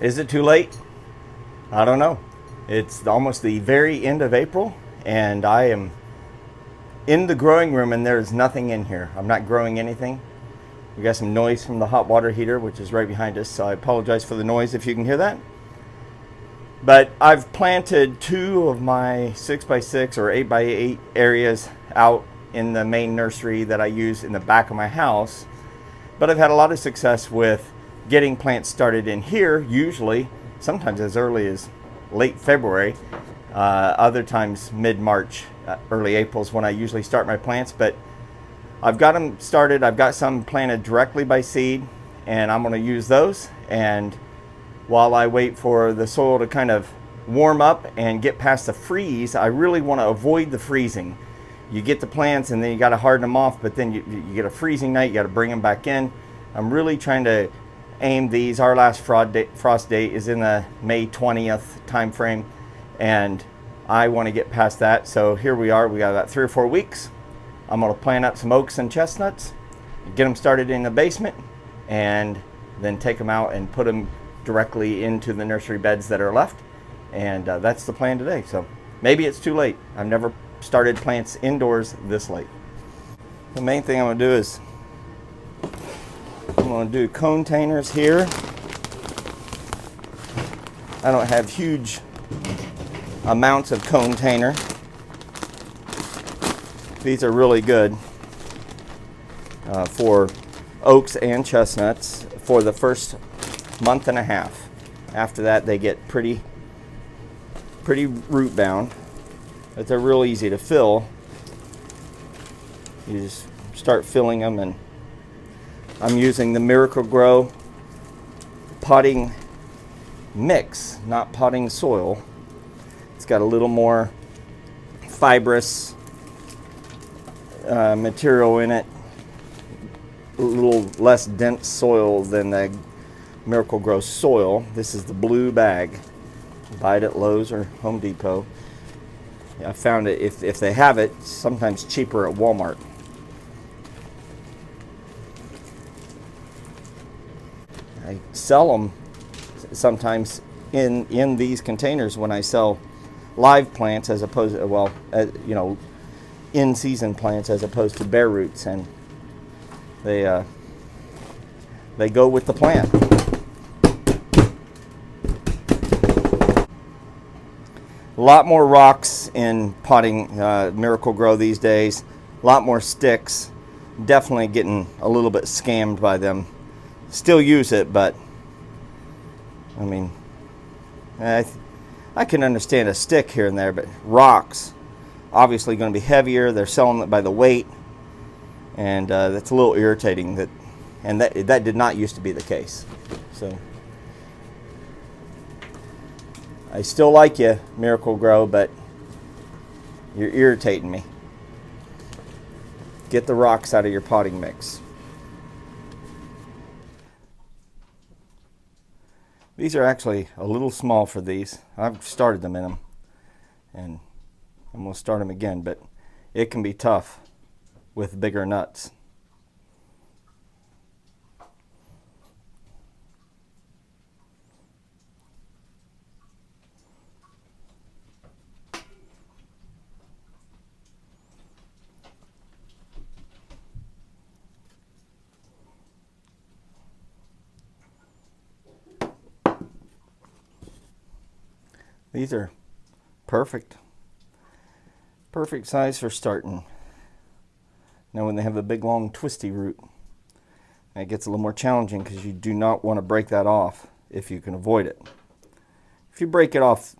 Is it too late? I don't know. It's almost the very end of April, and I am in the growing room, and there's nothing in here. I'm not growing anything. We got some noise from the hot water heater, which is right behind us, so I apologize for the noise if you can hear that. But I've planted two of my 6x6 or 8x8 areas out in the main nursery that I use in the back of my house. But I've had a lot of success with getting plants started in here, usually, sometimes as early as late February, other times mid-March, early April is when I usually start my plants. But I've got them started. I've got some planted directly by seed, and I'm going to use those. And while I wait for the soil to kind of warm up and get past the freeze, I really want to avoid the freezing. You get the plants and then you got to harden them off, but then you get a freezing night, you got to bring them back in. I'm really trying to aim these. Our last frost date is in the May 20th time frame, and I want to get past that. So here we are. We got about 3 or 4 weeks. I'm going to plant up some oaks and chestnuts, get them started in the basement, and then take them out and put them directly into the nursery beds that are left. And that's the plan today. So maybe it's too late. I've never started plants indoors this late. The main thing I'm going to do is I'm going to do containers here. I don't have huge amounts of container. These are really good for oaks and chestnuts for the first month and a half. After that, they get pretty root bound, but they're real easy to fill. You just start filling them, and I'm using the Miracle-Gro potting mix, not potting soil. It's got a little more fibrous material in it, a little less dense soil than the Miracle-Gro soil. This is the blue bag. Buy it at Lowe's or Home Depot. I found it, if they have it, sometimes cheaper at Walmart. I sell them sometimes in these containers when I sell live plants, as opposed to, well, in season plants as opposed to bare roots, and they go with the plant. A lot more rocks in potting Miracle-Gro these days. A lot more sticks. Definitely getting a little bit scammed by them. Still use it, but I mean, I can understand a stick here and there, but rocks obviously going to be heavier. They're selling it by the weight, and that's a little irritating. That did not used to be the case. So I still like you, Miracle-Gro, but you're irritating me. Get the rocks out of your potting mix. These are actually a little small for these. I've started them in them, and I'm going to start them again, but it can be tough with bigger nuts. These are perfect size for starting. Now when they have a big long twisty root, it gets a little more challenging because you do not want to break that off if you can avoid it. If you break it off,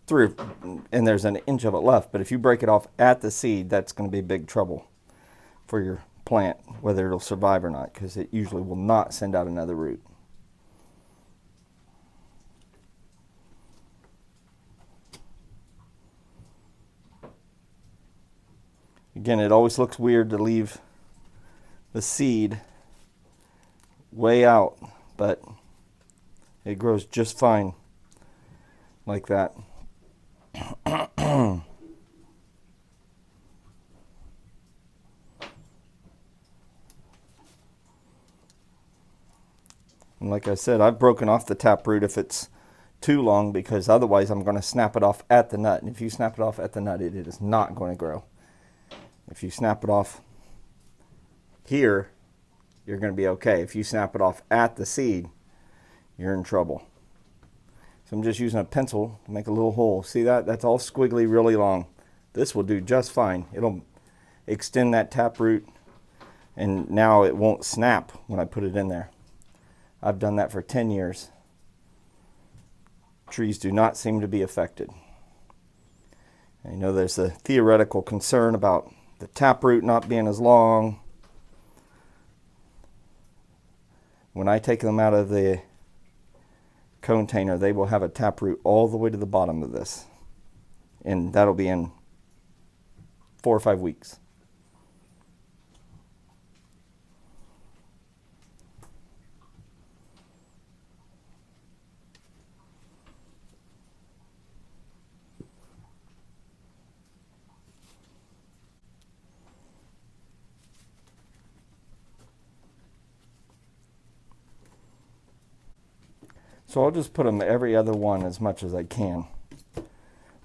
through, and there's an inch of it left, but if you break it off at the seed, that's going to be big trouble for your plant, whether it'll survive or not, because it usually will not send out another root. Again, it always looks weird to leave the seed way out, but it grows just fine like that. And like I said, I've broken off the taproot if it's too long, because otherwise I'm going to snap it off at the nut. And if you snap it off at the nut, it is not going to grow. If you snap it off here, you're going to be okay. If you snap it off at the seed, you're in trouble. So I'm just using a pencil to make a little hole. See that? That's all squiggly, really long. This will do just fine. It'll extend that taproot, and now it won't snap when I put it in there. I've done that for 10 years. Trees do not seem to be affected. I know there's a theoretical concern about the taproot not being as long. When I take them out of the container, they will have a taproot all the way to the bottom of this. And that'll be in 4 or 5 weeks. So I'll just put them every other one as much as I can.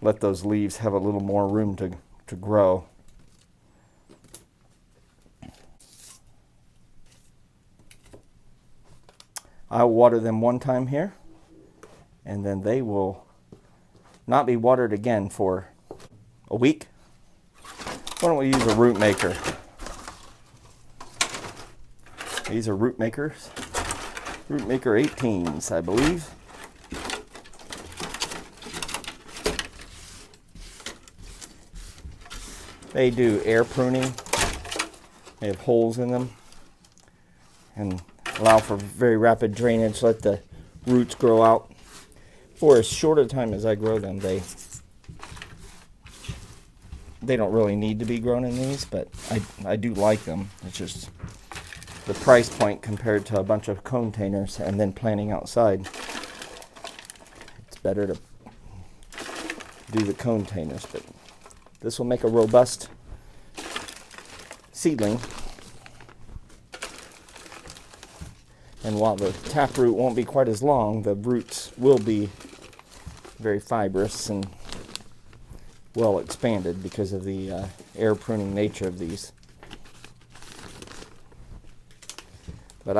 Let those leaves have a little more room to grow. I'll water them one time here, and then they will not be watered again for a week. Why don't we use a root maker? These are root makers. Root Maker 18s, I believe. They do air pruning. They have holes in them and allow for very rapid drainage, let the roots grow out. For as short a time as I grow them, they don't really need to be grown in these, but I do like them. It's just the price point compared to a bunch of containers and then planting outside. It's better to do the containers, but this will make a robust seedling. And while the taproot won't be quite as long, the roots will be very fibrous and well expanded because of the air pruning nature of these. But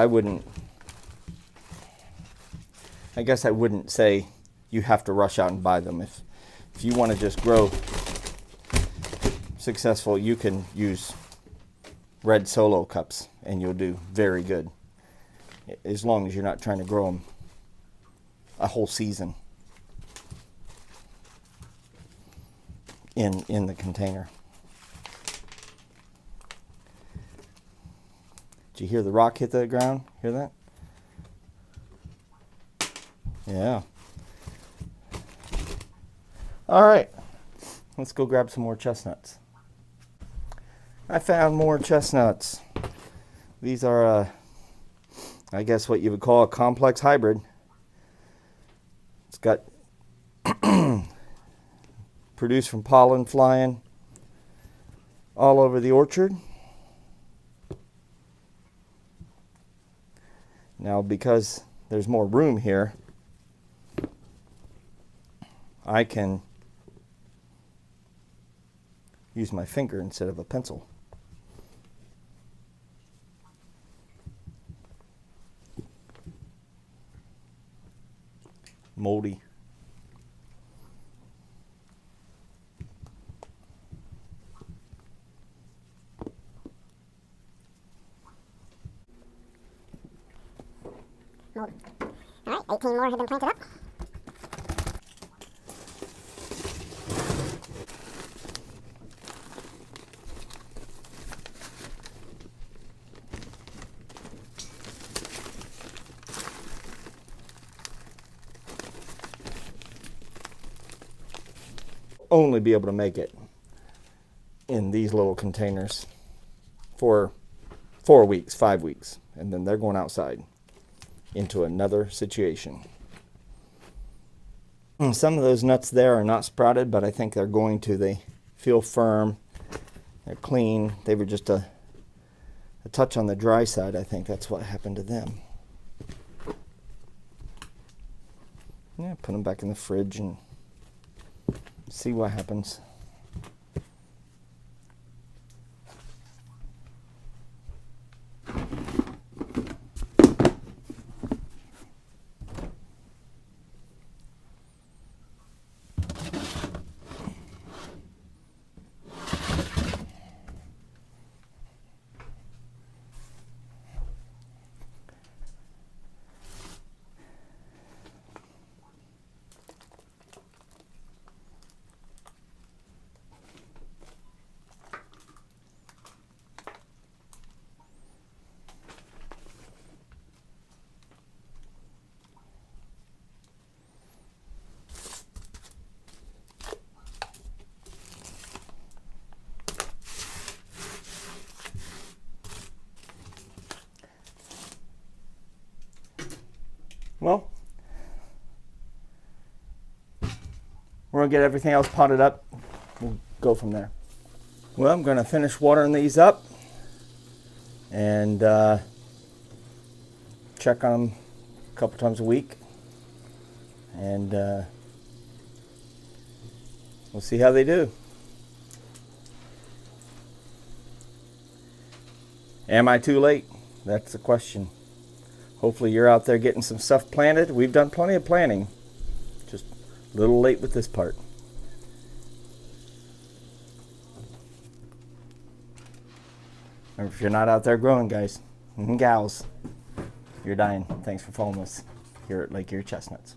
I guess I wouldn't say you have to rush out and buy them. If you want to just grow successful, you can use red solo cups and you'll do very good. As long as you're not trying to grow them a whole season in the container. Did you hear the rock hit the ground? Hear that? Yeah. All right. Let's go grab some more chestnuts. I found more chestnuts. These are, I guess what you would call a complex hybrid. It's got produced from pollen flying all over the orchard. Now, because there's more room here, I can use my finger instead of a pencil. Moldy. Mold. All right, 18 more have been planted up. Only be able to make it in these little containers for 4 weeks, 5 weeks, and then they're going outside into another situation. Some of those nuts there are not sprouted, but I think they're going to. They feel firm, they're clean. They were just a touch on the dry side. I think that's what happened to them. Yeah, put them back in the fridge and see what happens. Well, we're going to get everything else potted up. We'll go from there. Well, I'm going to finish watering these up and check on them a couple times a week. And we'll see how they do. Am I too late? That's the question. Hopefully you're out there getting some stuff planted. We've done plenty of planting. Just a little late with this part. Remember, if you're not out there growing, guys and gals, you're dying. Thanks for following us here at Lake Erie Chestnuts.